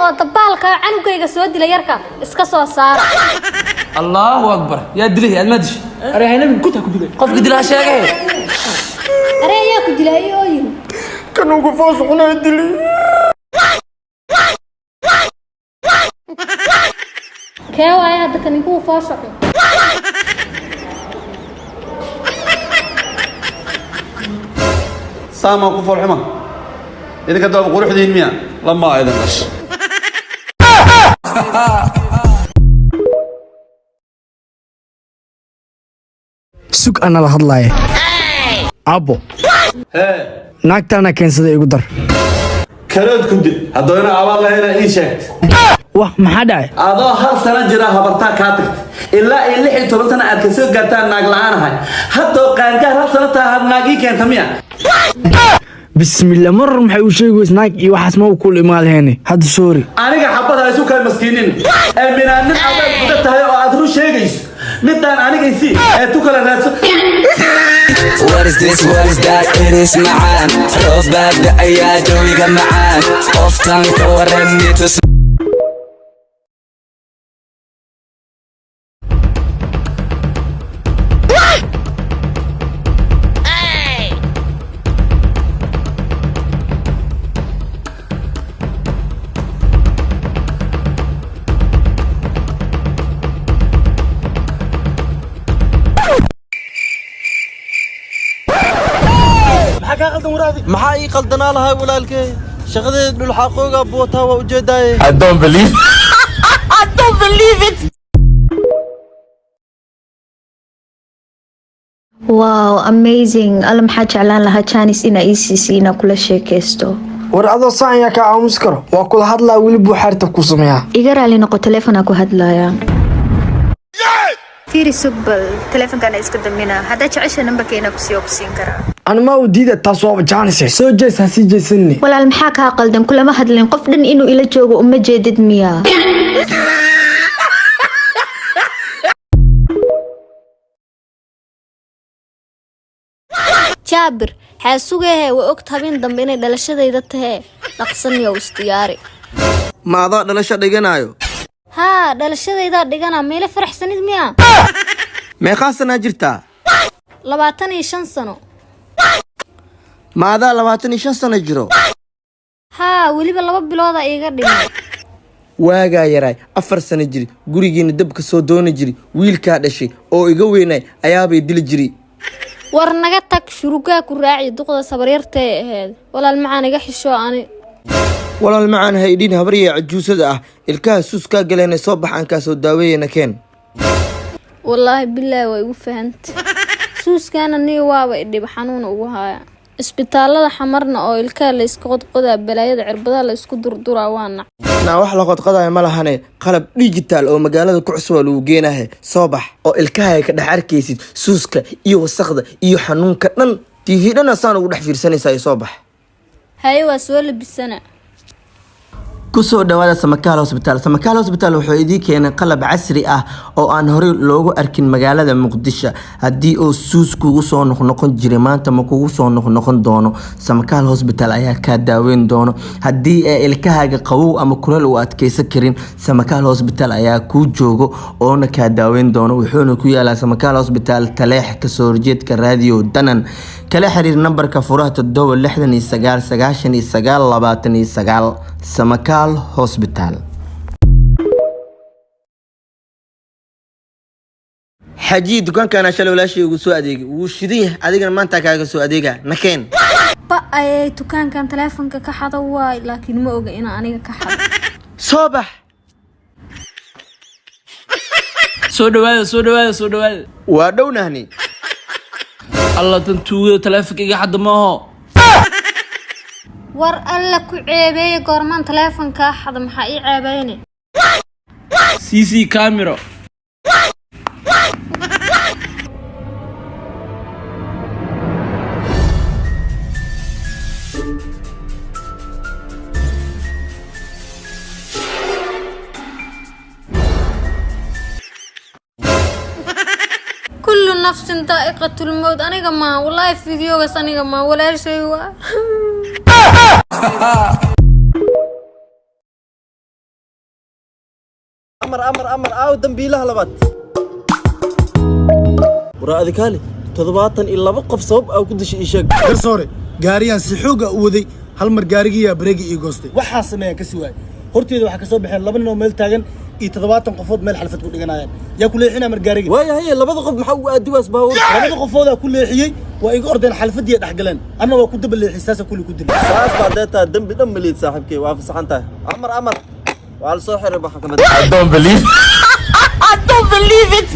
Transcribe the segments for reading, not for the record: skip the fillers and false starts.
oo dabaalka canugayga soo dilay yarka iska soo saar Allahu akbar ya dilay almadish arahayna min kuta ku dilay qof dilaa sheegay araya ku dilay oo yiri kan ugu foosquna dilay كيف هذا كان يكون فاشق سامع كفر حمى إذا كنت أقول روح دين مياه لما أيضا قش سوق أنا لهذا أبو ناكتنا كان صدق يقدر كرد كنت هذونا أبغى هنا إيشات واه ما حدا هذا هل سنة جراها برتا كاتب إلا اللي حيتوا سنة أركسو قتان ناقلانها حتى كان جاه هل سنة هذا ناقي كان ثمية بسم الله مر محي وشيء وسناك يوحس ما كل مال هني هذا سوري أنا حبض هاي سوكا المسكينين من أن الأول بدأت هاي أدرو شيء جيس متى أنا جيسي توكل الناس What is this? What is that? It is معان روف بابدأ يا دوي جمعان أفتن كورني تس maxaa ii qaldanaa lahay walaalkay shaqadeed dhul xaqooga boota waa ujeedaay I don't believe it Wow, amazing. Alla maxaa jeclaan lahaa Janice ina ICC kula sheekaysto. war adoo saan ya ka aamus karo waa kula hadlaa wili buu xarta ku sameeyaa Iga raali noqo telefoona ku hadlaya. Fiiri subbal telefoonka iska damina hada jecesha nambarkeena ku sii ogsiin kara. أنا ما ودي taas waa Janice soo jees ha sii jeesani walaal maxaa ka qaldan kulama hadlin qof dhan inuu ila joogo uma jeedid miya جابر حاسوغه waa og habeen dambe inay dhalashadayda tahay dhaqsan iyo istiyaari maada dhalasho dhiganayo ha dhalashadayda dhigana meel faraxsanid miya meeqa sana jirtaa 25 sano maada 25 sano jiro ha waliba 2 bilood iga dhimay waaga yaray 4 sano jiri gurigeena dabka soo doona jiri wiilka dhashay oo iga weynay ayaabay dil jiri war naga tag shuruga ku raaci duqda sabareertay ahayd walaal macaan iga xisho ani walaal macaan haydin habriya cajuusada ah ilkaha suuska galeen soo baxan ka soo daaweeyna keen wallahi billahi way ugu fahantay suuskana ni waaba idib xanuun ugu haya isbitaalada xamarna oo ilkaha la iska qodqoda balaayada cirbada la isku durdura waana wax la qodqodayo ma lahane qalab digital oo magaalada ku cusub lagu geenahay soo bax oo ilkaha ka dhax arkaysid suuska iyo wasaqda iyo xanuunka dhan TV dhan asaan ugu dhex fiirsanaysaa soo bax hay waa soo labisana kusoo dhawaada Samakaal Hospital wuxuu idin keenay qalab casri ah oo aan hore loogu arkin magaalada Muqdisho hadii uu suus kugu soo noqon jiray maanta ma kugu soo noqon doono Samakaal Hospital ayaa ka daaweyn doono hadii ay ilkahaaga qabow ama kuleel u adkeysan karin Samakaal Hospital ayaa ku joogo oo na ka daaweyn doono wuxuuna ku yaalaa Samakaal Hospital taleex ka soo horjeedka radio danan kala xiriir nambarka furaha 7699929 Samakaal Hospital حجي دكان كان شلو لا شيء وسو اديق وشديه adigana maanta kaaga soo adeega nakeen ba ay dukaankan telefoonka ka xado waay laakiin ma oga in aniga ka xado صباح soo dhawaada waa dhownahni Allah tan tuuga telefoonka iga xad ma ho war alla ku ceebeey goormaan telefoonka xad maxaa ii ceebeeyne CC camera كل نفس ذائقة الموت أنا ما والله فيديو بس أنا ما ولا شيء أمر أو دنبيلها لبات ورا كالي تضباطن إلا بقف صوب أو كدش إيشاق garsoore gaariyan si xoog ah u waday hal mar gaarigiiyaa bareegi ii goostay waxaa sameeya ka sii waay horteeda waxaa ka soo baxeen 2 nin oo meel taagan iyo 70 qofood meel xalfad ku dhiganayaan yaa ku leexinaa mar gaarigi واي هي لبض قف محو أدواس باور 2 qofoodaa ku leexiyey waa iga ordeen xalfadii dhex galeen anna waa ku daba leexiyay saasa kulli ku dilay ساس بعدها دم ليد صاحبك وافي صحنته أمر وعلى صحر بحكمة I don't believe I don't believe it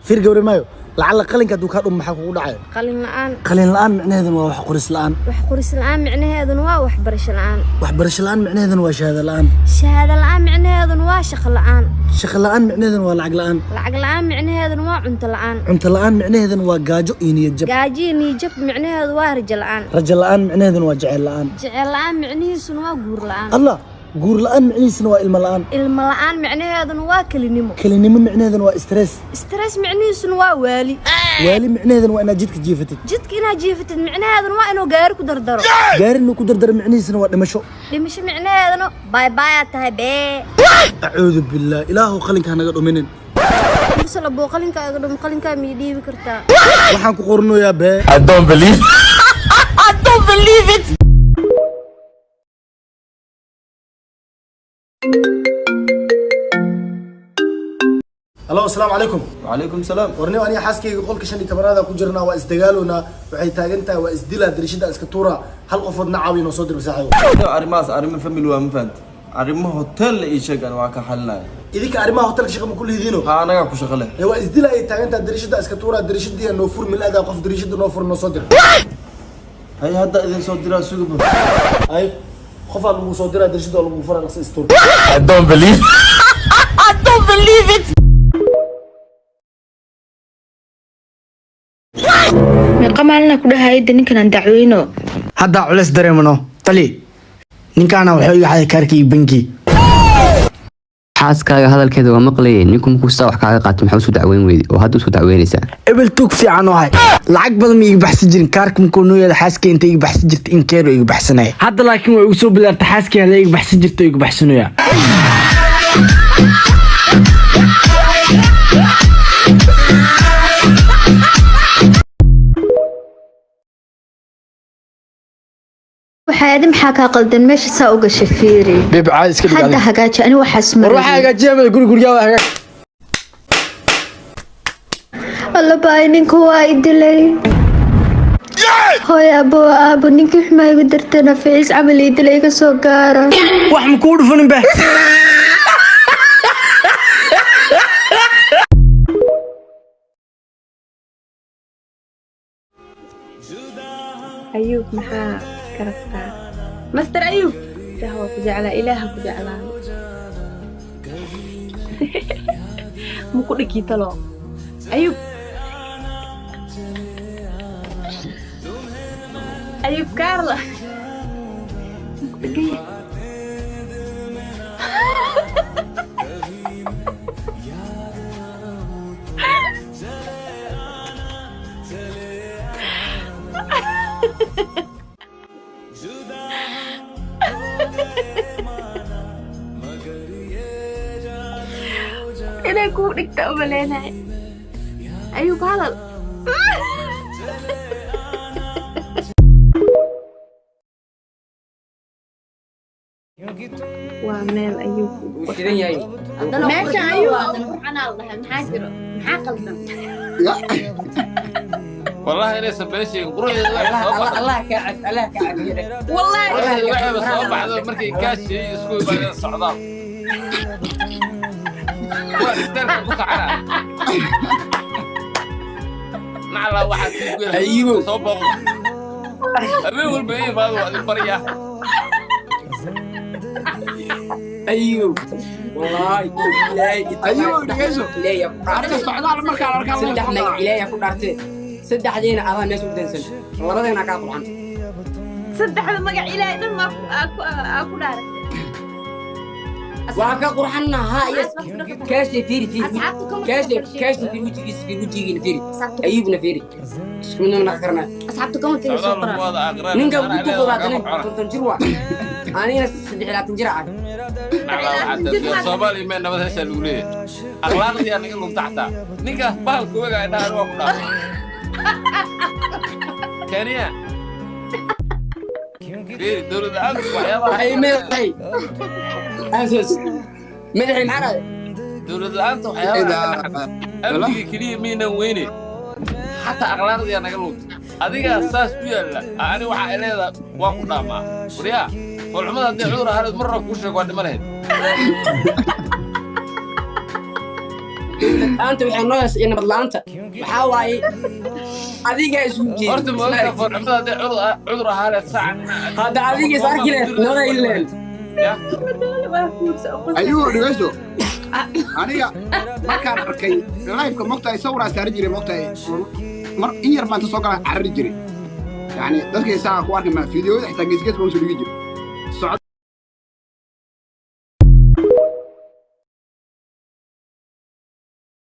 fiir gawri maayo lacala qalinka hadduu kaa dhum maxaa kugu dhacayo qalin la'aan qalin la'aan micnaheeduna waa wax qoris la'aan wax qoris la'aan micnaheeduna waa waxbarasho la'aan waxbarasho la'aan micnaheeduna waa shahaado la'aan shahaado la'aan micnaheeduna waa shaqo la'aan shaqo la'aan micnaheeduna waa lacag la'aan lacag la'aan micnaheeduna waa cunto la'aan cunto la'aan micnaheeduna waa gaajo iyo niyad jab gaajo iyo niyad jab micnaheedu waa rajo la'aan rajo la'aan micnaheeduna waa jacayl la'aan jecel la'aan micnihiisuna waa guur la'aan allah guur la'aan micnihiisuna waa ilmo la'aan ilmo la'aan micnaheeduna waa kelinimo kelinimo micnaheeduna waa stress stress micnihiisuna waa waali waali micnaheeduna waa inaad jidka jiifatid jidka inaad jiifatid micnaheeduna waa inuu gaari ku dardaro gaari inuu ku dardaro micnihiisuna waa dhimasho dhimasho micnaheeduna bye bye aad tahay bee acuudu billah ilaahu qalinka hanaga dhuminin mursala boo qalinkaaga dhum qalinkaa mii dhiibi kartaa waxaan ku qoranayaa bee I don't believe I don't believe it halo asalaamu calaykum وعليكم السلام warni aniga xaaskayga qolka 15aad ku jirnaa waa isdagaalona waxay taagan tahay waa isdilaa dirishada iska tuura hal qofoodna caawi noo soo dir saaxiibo أرماس أرمي فاميلي وامفانت أرمي هوتيل إيشاق أنا واقع حلنا idinka arrimaha hotelka shaqo ma ku leediino ها أنا قاعد كشغله ee waa isdila ay taagan tahay dirishada iska tuura dirishadii noo fur milada qof dirishada noo fur noo soo dir هاي هذا إذا صوت دراسة سوق ay qof aan lagu soo diraa dirishada lagu furaa naqsi istuur I don't believe I don't believe it meeqa maalina ku dhahayda ninkan aan dacweyno hadda culeys dareemano tali ninkaana wuxuu iga xaday kaarkii bangi xaaskaaga hadalkeeda waa maqlayay ninku markuu sidaa wax kaaga qaato maxaa usoo dacweyn weyday oo hadda usoo dacweynaysaa ebel tug fiican oo hay lacag badan ma iga baxsan jirin kaarka markuu noo yeela xaaskay inta iga baxsan jirta in keero iga baxsanaya hadda laakiin waa igu soo bilaarta xaaskay hada iga baxsan jirta oo iga baxsanaya waxaa adi maxaa kaa qaldan meesha saa uga shafiiri beeb caadi iska dhig hadda hagaaji ani waxaas war waxa hagaajiyaa guriga hagaag alla baay ninka waa i dilay hooy aabo ninkii xumaa igu darteena ficiis camal ii dilay iga soo gaara wax ma kuu dhufanin be أيوب محا كرفتا مستر أيوب هو كجعلا إله كجعلا مو كل كي طلع أيوب أيوب كارلا إلى كونك تأملينا أيوب هذا ومال أيوب ماشي أيوب أنا الله محاكر محاقل والله ليس بشيء الله كعب الله كعب والله الوحي بس بعد مركي كاشي يسكوي بعدين الصعداء واسترك بصعرة مع الله واحد يقول أيوه صوبه أبي والبيع هذا البرية أيوه والله أيوه دقيقة ليه أنا الصعداء المركز أركان سدحنا إليه كل سدحدينا أنا الناس بدنسن لبدينا كاطبعا صدح المقع إلهي دم أكو دارك وهكا قرحنا هاي كاشلي فيري كاشلي في وجهي فيري أيوبنا فيري شكونا من أخرنا أصحابتكم تيجي نينكا بوكو بعدين تنجروا أنا سدح لا تنجرع Somali ma nabad hesha lagu leeyahay akhlaaqdii aan naga lumtaxta ninka bahalku waga ay dhaar waa ku dhaaf Kenya Beeri dawladda aad waxyaabaha ay meelay أساس مدحي معنا dawladda aanta waxyaabaha amniga kaliya miina weyne حتى akhlaaqdii aan naga lumta adiga saas ku yaala ani waxa ay leedahay waa ku dhaamaa wariya والعمد هذي عذر هذا مرة كوشة قاعد ملهن. أنت بحال ناس إن بدل أنت بحاول هذيك اسمه. أرد ما أنت والعمد هذي عذر هذا ساعة. هذا هذيك صار كذا نوع الليل. أيوه رجسو. أنا ما كان أركي لايف كمقطع يصور سارجري مقطع مر إير ما تسوق على الرجري. يعني ذلك الساعة أخواني ما فيديو يحتاج يسكت بمسؤولية.